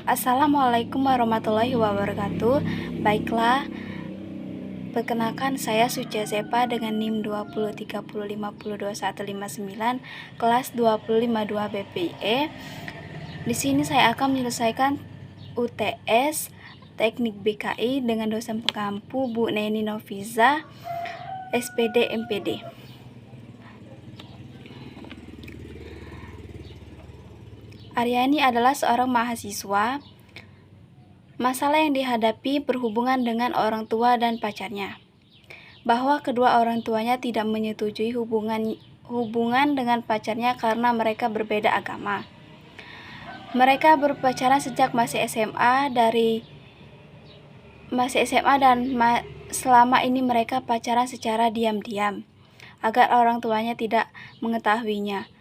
Assalamualaikum warahmatullahi wabarakatuh. Baiklah, perkenalkan saya Sucia Zepa dengan NIM 2030502159 kelas 2052 BPIE. Di sini saya akan menyelesaikan UTS Teknik BKI dengan dosen pengampu Bu Neni Noviza, SPD MPD. Aryani adalah seorang mahasiswa. Masalah yang dihadapi berhubungan dengan orang tua dan pacarnya, bahwa kedua orang tuanya tidak menyetujui hubungan dengan pacarnya karena mereka berbeda agama. Mereka berpacaran sejak masih SMA dan selama ini mereka pacaran secara diam-diam agar orang tuanya tidak mengetahuinya.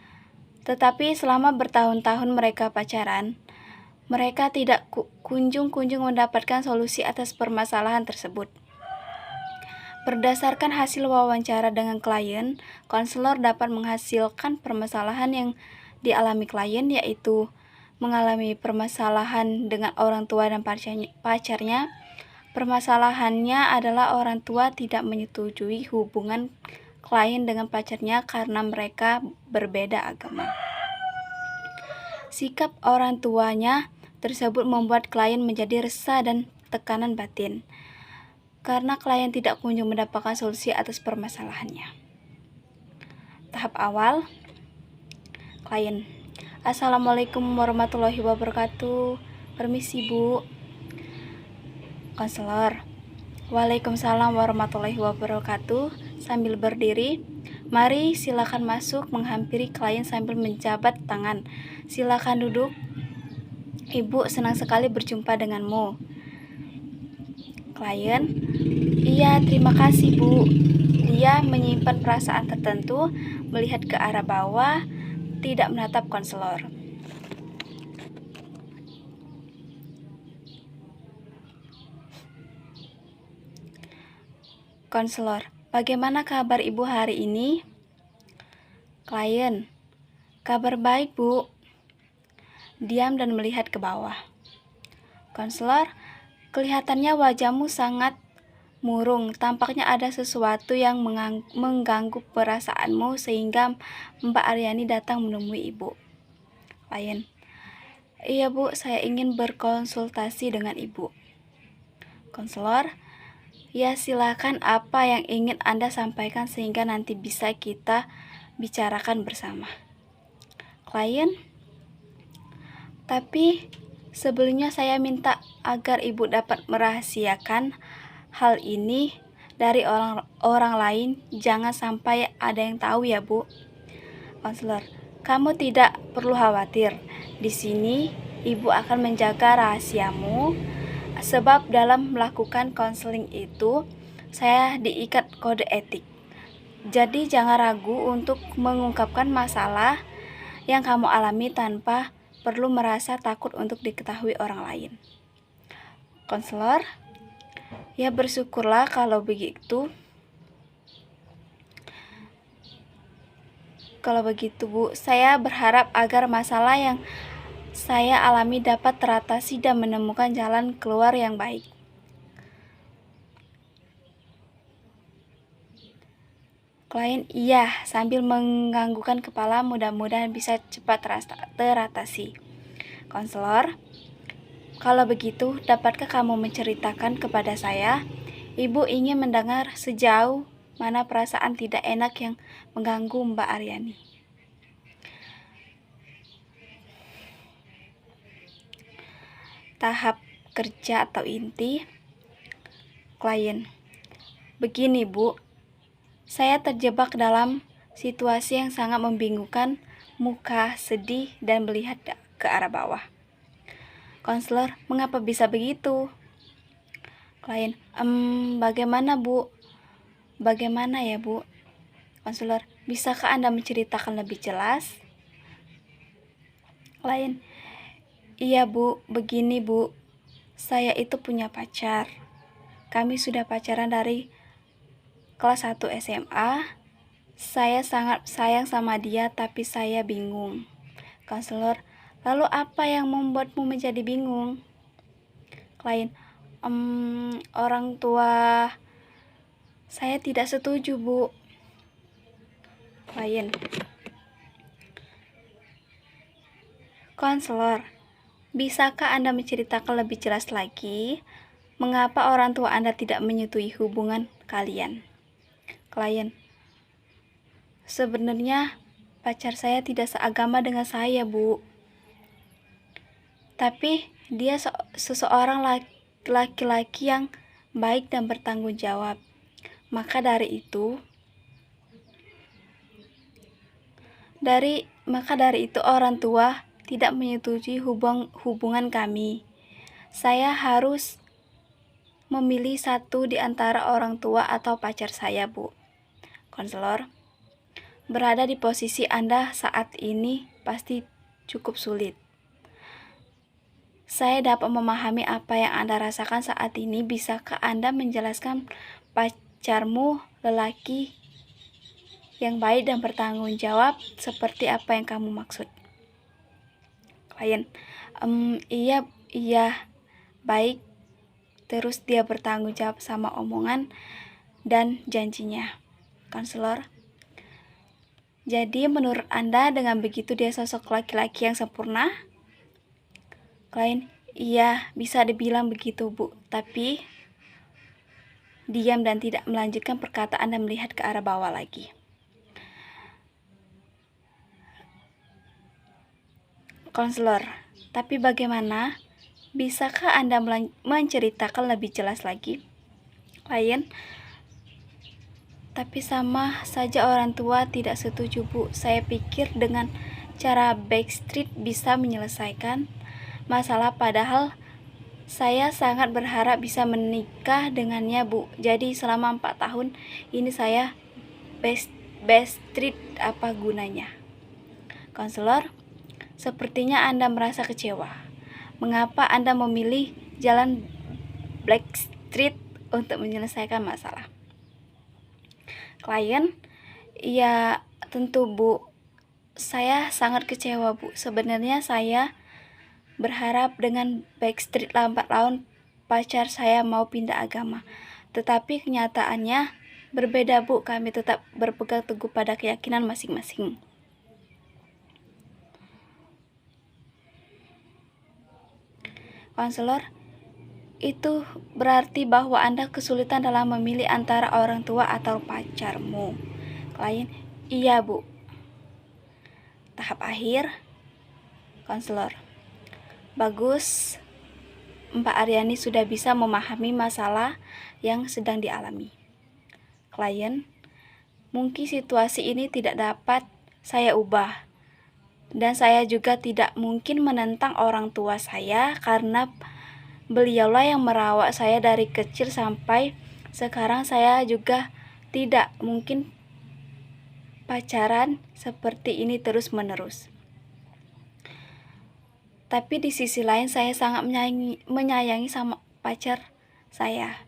Tetapi selama bertahun-tahun mereka pacaran, mereka tidak kunjung mendapatkan solusi atas permasalahan tersebut. Berdasarkan hasil wawancara dengan klien, konselor dapat menghasilkan permasalahan yang dialami klien, yaitu mengalami permasalahan dengan orang tua dan pacarnya. Permasalahannya adalah orang tua tidak menyetujui hubungan klien dengan pacarnya karena mereka berbeda agama. Sikap orang tuanya tersebut membuat klien menjadi resah dan tekanan batin karena klien tidak kunjung mendapatkan solusi atas permasalahannya. Tahap awal, klien. Assalamualaikum warahmatullahi wabarakatuh. Permisi, Bu. Konselor. Waalaikumsalam warahmatullahi wabarakatuh. Sambil berdiri, mari silakan masuk menghampiri klien sambil menjabat tangan. Silakan duduk. Ibu senang sekali berjumpa denganmu. Klien, iya terima kasih Bu. Dia menyimpan perasaan tertentu, melihat ke arah bawah, tidak menatap konselor. Konselor, bagaimana kabar Ibu hari ini? Klien, kabar baik Bu. Diam dan melihat ke bawah. Konselor, kelihatannya wajahmu sangat murung. Tampaknya ada sesuatu yang mengganggu perasaanmu sehingga Mbak Aryani datang menemui Ibu. Klien, iya Bu, saya ingin berkonsultasi dengan Ibu. Konselor, ya silakan, apa yang ingin Anda sampaikan sehingga nanti bisa kita bicarakan bersama. Klien, tapi sebelumnya saya minta agar Ibu dapat merahasiakan hal ini dari orang lain, jangan sampai ada yang tahu ya Bu. Konselor, kamu tidak perlu khawatir. Di sini Ibu akan menjaga rahasiamu, sebab dalam melakukan konseling itu saya diikat kode etik. Jadi jangan ragu untuk mengungkapkan masalah yang kamu alami tanpa perlu merasa takut untuk diketahui orang lain. Konselor, ya bersyukurlah kalau begitu. Kalau begitu Bu, saya berharap agar masalah yang saya alami dapat teratasi dan menemukan jalan keluar yang baik. Klien, iya, sambil menganggukkan kepala, mudah-mudahan bisa cepat teratasi. Konselor, kalau begitu, dapatkah kamu menceritakan kepada saya? Ibu ingin mendengar sejauh mana perasaan tidak enak yang mengganggu Mbak Aryani. Tahap kerja atau inti. Klien, begini Bu, saya terjebak dalam situasi yang sangat membingungkan, muka sedih dan melihat ke arah bawah. Konselor, mengapa bisa begitu? Klien, bagaimana Bu? Bagaimana ya Bu? Konselor, bisakah Anda menceritakan lebih jelas? Klien, iya Bu, begini Bu, saya itu punya pacar. Kami sudah pacaran dari kelas 1 SMA. Saya sangat sayang sama dia, tapi saya bingung. Konselor, Lalu apa yang membuatmu menjadi bingung? Klien, orang tua saya tidak setuju, Bu. Klien, konselor, bisakah Anda menceritakan lebih jelas lagi mengapa orang tua Anda tidak menyetujui hubungan kalian? Klien, sebenarnya pacar saya tidak seagama dengan saya, Bu. Tapi dia seseorang laki-laki yang baik dan bertanggung jawab. Maka dari itu orang tua tidak menyetujui hubungan kami. Saya harus memilih satu di antara orang tua atau pacar saya, Bu. Konselor, berada di posisi Anda saat ini pasti cukup sulit. Saya dapat memahami apa yang Anda rasakan saat ini. Bisakah Anda menjelaskan pacarmu lelaki yang baik dan bertanggung jawab seperti apa yang kamu maksud? Klien, iya, baik. Terus dia bertanggung jawab sama omongan dan janjinya. Konselor, jadi menurut Anda dengan begitu dia sosok laki-laki yang sempurna? Klien, iya, bisa dibilang begitu, Bu. Tapi diam dan tidak melanjutkan perkataan dan melihat ke arah bawah lagi. Konselor, tapi bagaimana? Bisakah Anda menceritakan lebih jelas lagi? Klien, tapi sama saja orang tua tidak setuju, Bu. Saya pikir dengan cara backstreet bisa menyelesaikan masalah, padahal saya sangat berharap bisa menikah dengannya, Bu. Jadi selama 4 tahun ini saya backstreet, apa gunanya? Konselor, sepertinya Anda merasa kecewa. Mengapa Anda memilih jalan backstreet untuk menyelesaikan masalah? Klien, ya tentu, Bu. Saya sangat kecewa, Bu. Sebenarnya saya berharap dengan backstreet lambat laun pacar saya mau pindah agama. Tetapi kenyataannya berbeda, Bu. Kami tetap berpegang teguh pada keyakinan masing-masing. Konselor, itu berarti bahwa Anda kesulitan dalam memilih antara orang tua atau pacarmu. Klien, iya, Bu. Tahap akhir. Konselor, bagus. Mbak Aryani sudah bisa memahami masalah yang sedang dialami. Klien, mungkin situasi ini tidak dapat saya ubah. Dan saya juga tidak mungkin menentang orang tua saya karena beliaulah yang merawat saya dari kecil sampai sekarang. Saya juga tidak mungkin pacaran seperti ini terus-menerus. Tapi di sisi lain saya sangat menyayangi sama pacar saya.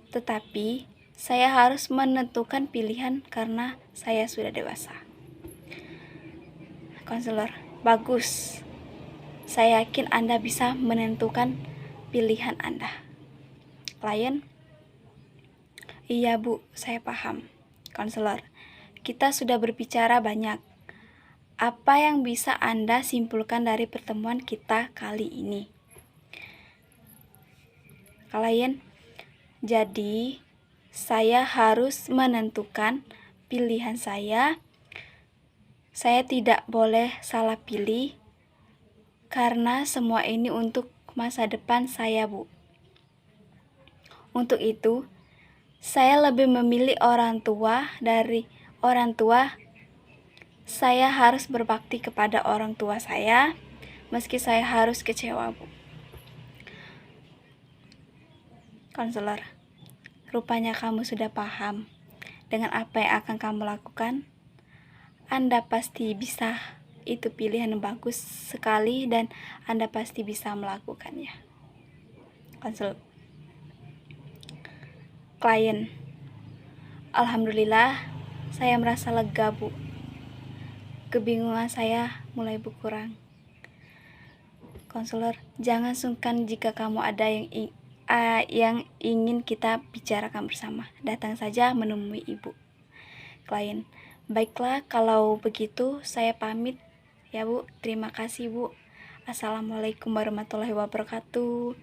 Tetapi saya harus menentukan pilihan karena saya sudah dewasa. Konselor, bagus. Saya yakin Anda bisa menentukan pilihan Anda. Klien, iya, Bu, saya paham. Konselor, kita sudah berbicara banyak. Apa yang bisa Anda simpulkan dari pertemuan kita kali ini? Klien, jadi saya harus menentukan pilihan saya. Saya tidak boleh salah pilih karena semua ini untuk masa depan saya, Bu. Untuk itu, saya lebih memilih orang tua dari orang tua. Saya harus berbakti kepada orang tua saya, meski saya harus kecewa, Bu. Konselor, rupanya kamu sudah paham dengan apa yang akan kamu lakukan. Anda pasti bisa, itu pilihan yang bagus sekali dan Anda pasti bisa melakukannya. Klien, alhamdulillah saya merasa lega, Bu. Kebingungan saya mulai berkurang. Konselor, jangan sungkan jika kamu ada yang ingin kita bicarakan bersama. Datang saja menemui ibu. Klien, baiklah kalau begitu saya pamit ya Bu. Terima kasih Bu. Assalamualaikum warahmatullahi wabarakatuh.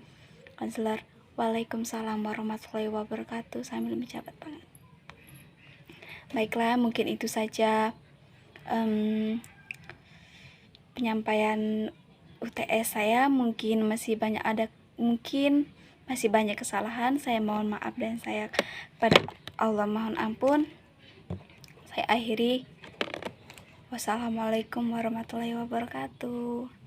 Konselor, waalaikumsalam warahmatullahi wabarakatuh sambil menjabat tangan. Baiklah, mungkin itu saja penyampaian UTS saya. Mungkin masih banyak kesalahan. Saya mohon maaf dan saya kepada Allah mohon ampun. Saya akhiri. Wassalamualaikum warahmatullahi wabarakatuh.